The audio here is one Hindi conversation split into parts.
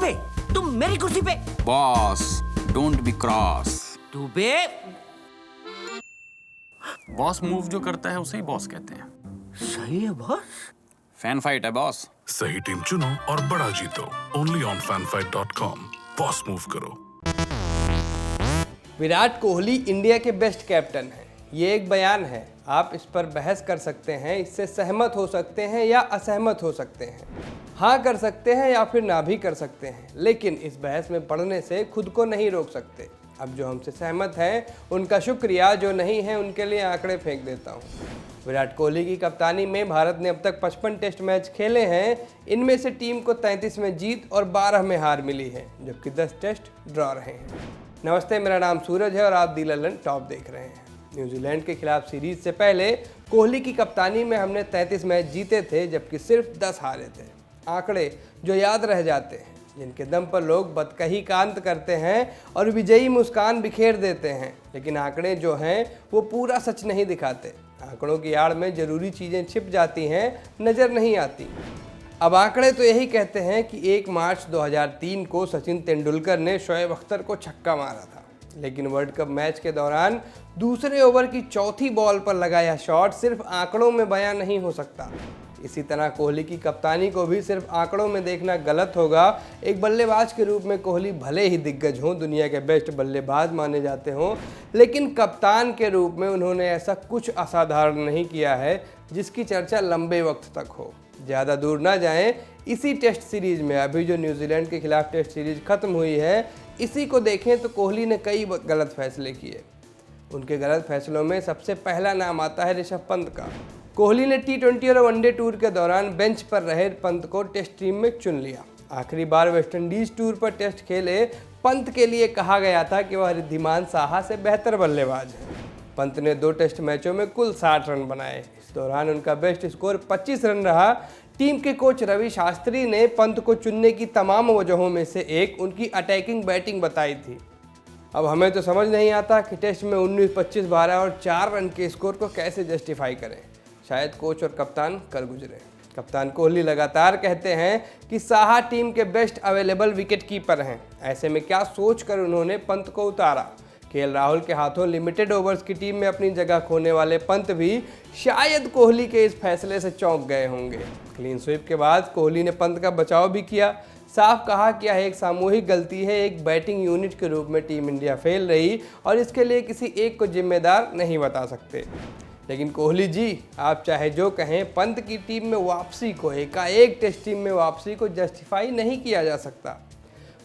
ओए, तुम मेरी कुर्सी पे। Boss, don't be cross. तू बे। बॉस मूव जो करता है उसे ही बॉस कहते हैं। सही है बॉस। फैन फाइट है बॉस। सही टीम चुनो और बड़ा जीतो। Only on fanfight.com। Boss move करो। विराट कोहली इंडिया के बेस्ट कैप्टन हैं, ये एक बयान है। आप इस पर बहस कर सकते हैं, इससे सहमत हो सकते हैं या असहमत हो सकते हैं, हाँ कर सकते हैं या फिर ना भी कर सकते हैं, लेकिन इस बहस में पढ़ने से खुद को नहीं रोक सकते। अब जो हमसे सहमत हैं उनका शुक्रिया, जो नहीं है उनके लिए आंकड़े फेंक देता हूँ। विराट कोहली की कप्तानी में भारत ने अब तक 55 टेस्ट मैच खेले हैं। इनमें से टीम को 33 में जीत और 12 में हार मिली है, जबकि 10 टेस्ट ड्रॉ रहे हैं। नमस्ते, मेरा नाम सूरज है और आप दी ललन टॉप देख रहे हैं। न्यूजीलैंड के खिलाफ सीरीज से पहले कोहली की कप्तानी में हमने 33 मैच जीते थे, जबकि सिर्फ 10 हारे थे। आंकड़े जो याद रह जाते हैं, जिनके दम पर लोग बदकही कांत करते हैं और विजयी मुस्कान बिखेर देते हैं, लेकिन आंकड़े जो हैं वो पूरा सच नहीं दिखाते। आंकड़ों की आड़ में ज़रूरी चीज़ें छिप जाती हैं, नज़र नहीं आती। अब आंकड़े तो यही कहते हैं कि 1 मार्च 2003 को सचिन तेंदुलकर ने शोएब अख्तर को छक्का मारा था, लेकिन वर्ल्ड कप मैच के दौरान दूसरे ओवर की चौथी बॉल पर लगाया शॉट सिर्फ आंकड़ों में बयां नहीं हो सकता। इसी तरह कोहली की कप्तानी को भी सिर्फ आंकड़ों में देखना गलत होगा। एक बल्लेबाज के रूप में कोहली भले ही दिग्गज हों, दुनिया के बेस्ट बल्लेबाज माने जाते हों, लेकिन कप्तान के रूप में उन्होंने ऐसा कुछ असाधारण नहीं किया है जिसकी चर्चा लंबे वक्त तक हो। ज़्यादा दूर ना जाएं, इसी टेस्ट सीरीज में अभी जो न्यूजीलैंड के खिलाफ टेस्ट सीरीज खत्म हुई है, इसी को देखें तो कोहली ने कई गलत फैसले किए। उनके गलत फैसलों में सबसे पहला नाम आता है ऋषभ पंत का। कोहली ने T20 और वनडे टूर के दौरान बेंच पर रहे पंत को टेस्ट टीम में चुन लिया। आखिरी बार वेस्टइंडीज टूर पर टेस्ट खेले पंत के लिए कहा गया था कि वह रिद्धिमान साहा से बेहतर बल्लेबाज है। पंत ने 2 टेस्ट मैचों में कुल 60 रन बनाए। इस दौरान उनका बेस्ट स्कोर 25 रन रहा। टीम के कोच रवि शास्त्री ने पंत को चुनने की तमाम वजहों में से एक उनकी अटैकिंग बैटिंग बताई थी। अब हमें तो समझ नहीं आता कि टेस्ट में 19, 25, 12 और 4 रन के स्कोर को कैसे जस्टिफाई करें। शायद कोच और कप्तान कर गुजरे। कप्तान कोहली लगातार कहते हैं कि साहा टीम के बेस्ट अवेलेबल विकेट कीपर हैं। ऐसे में क्या सोचकर उन्होंने पंत को उतारा? केएल राहुल के हाथों लिमिटेड ओवर्स की टीम में अपनी जगह खोने वाले पंत भी शायद कोहली के इस फैसले से चौंक गए होंगे। क्लीन स्वीप के बाद कोहली ने पंत का बचाव भी किया। साफ कहा कि यह एक सामूहिक गलती है। एक बैटिंग यूनिट के रूप में टीम इंडिया फेल रही और इसके लिए किसी एक को जिम्मेदार नहीं बता सकते। लेकिन कोहली जी, आप चाहे जो कहें, पंत की टीम में वापसी को, एकाएक टेस्ट टीम में वापसी को जस्टिफाई नहीं किया जा सकता।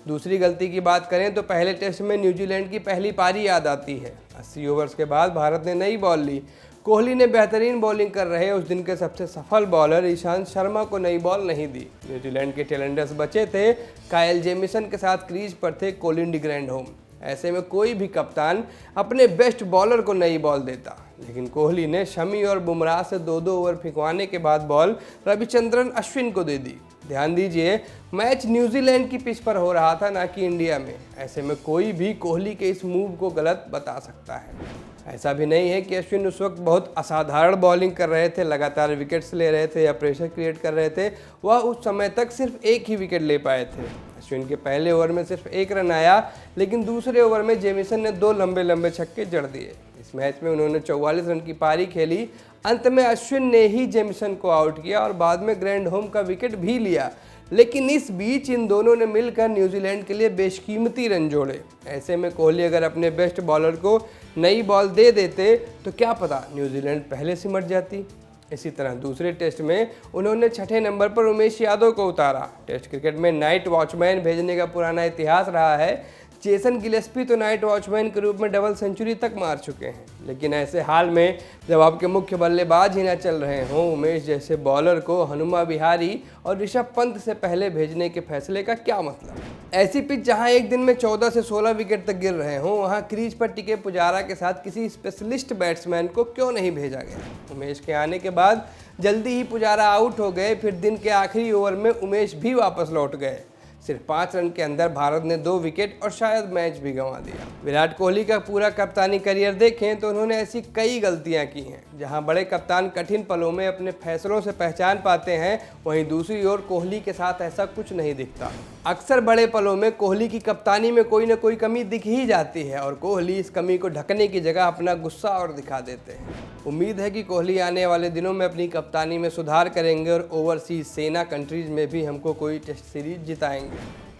दूसरी गलती की बात करें तो पहले टेस्ट में न्यूजीलैंड की पहली पारी याद आती है। 80 ओवर्स के बाद भारत ने नई बॉल ली। कोहली ने बेहतरीन बॉलिंग कर रहे उस दिन के सबसे सफल बॉलर ईशांत शर्मा को नई बॉल नहीं दी। न्यूजीलैंड के टेलेंडर्स बचे थे। कायल जेमिसन के साथ क्रीज पर थे कोलिन डी ग्रैंडहोम। ऐसे में कोई भी कप्तान अपने बेस्ट बॉलर को नई बॉल देता, लेकिन कोहली ने शमी और बुमराह से 2-2 ओवर फिंकवाने के बाद बॉल रविचंद्रन अश्विन को दे दी। ध्यान दीजिए, मैच न्यूजीलैंड की पिच पर हो रहा था, ना कि इंडिया में। ऐसे में कोई भी कोहली के इस मूव को गलत बता सकता है। ऐसा भी नहीं है कि अश्विन उस वक्त बहुत असाधारण बॉलिंग कर रहे थे, लगातार विकेट्स ले रहे थे या प्रेशर क्रिएट कर रहे थे। वह उस समय तक सिर्फ एक ही विकेट ले पाए थे। अश्विन के पहले ओवर में सिर्फ 1 रन आया, लेकिन दूसरे ओवर में जेमिसन ने 2 लंबे लंबे छक्के जड़ दिए। इस मैच में उन्होंने 44 रन की पारी खेली। अंत में अश्विन ने ही जेमिसन को आउट किया और बाद में ग्रैंडहोम का विकेट भी लिया, लेकिन इस बीच इन दोनों ने मिलकर न्यूजीलैंड के लिए बेशकीमती रन जोड़े। ऐसे में कोहली अगर अपने बेस्ट बॉलर को नई बॉल दे देते तो क्या पता न्यूजीलैंड पहले सिमट जाती। इसी तरह दूसरे टेस्ट में उन्होंने 6ठे नंबर पर उमेश यादव को उतारा। टेस्ट क्रिकेट में नाइट वॉचमैन भेजने का पुराना इतिहास रहा है। जेसन गिलेस्पी तो नाइट वॉचमैन के रूप में डबल सेंचुरी तक मार चुके हैं, लेकिन ऐसे हाल में जब आपके मुख्य बल्लेबाज ही ना चल रहे हों, उमेश जैसे बॉलर को हनुमा विहारी और ऋषभ पंत से पहले भेजने के फैसले का क्या मतलब? ऐसी पिच जहां एक दिन में 14 से 16 विकेट तक गिर रहे हों, वहां क्रीज पर टिके पुजारा के साथ किसी स्पेशलिस्ट बैट्समैन को क्यों नहीं भेजा गया? उमेश के आने के बाद जल्दी ही पुजारा आउट हो गए। फिर दिन के आखिरी ओवर में उमेश भी वापस लौट गए। सिर्फ 5 रन के अंदर भारत ने 2 विकेट और शायद मैच भी गंवा दिया। विराट कोहली का पूरा कप्तानी करियर देखें तो उन्होंने ऐसी कई गलतियां की हैं। जहां बड़े कप्तान कठिन पलों में अपने फैसलों से पहचान पाते हैं, वहीं दूसरी ओर कोहली के साथ ऐसा कुछ नहीं दिखता। अक्सर बड़े पलों में कोहली की कप्तानी में कोई न कोई कमी दिख ही जाती है और कोहली इस कमी को ढकने की जगह अपना गुस्सा और दिखा देते हैं। उम्मीद है कि कोहली आने वाले दिनों में अपनी कप्तानी में सुधार करेंगे और ओवरसीज सेना कंट्रीज में भी हमको कोई टेस्ट सीरीज जिताएंगे।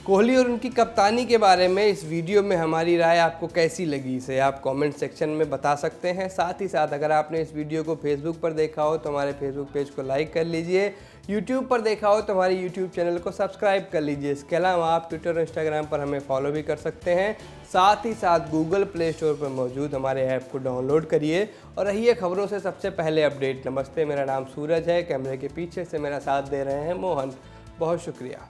कोहली और उनकी कप्तानी के बारे में इस वीडियो में हमारी राय आपको कैसी लगी, इसे आप कमेंट सेक्शन में बता सकते हैं। साथ ही साथ अगर आपने इस वीडियो को फेसबुक पर देखा हो तो हमारे फेसबुक पेज को लाइक कर लीजिए, यूट्यूब पर देखा हो तो हमारे यूट्यूब चैनल को सब्सक्राइब कर लीजिए। इसके अलावा आप ट्विटर और इंस्टाग्राम पर हमें फॉलो भी कर सकते हैं। साथ ही साथ गूगल प्ले स्टोर पर मौजूद हमारे ऐप को डाउनलोड करिए और रहिए खबरों से सबसे पहले अपडेट। नमस्ते, मेरा नाम सूरज है, कैमरे के पीछे से मेरा साथ दे रहे हैं मोहन। बहुत शुक्रिया।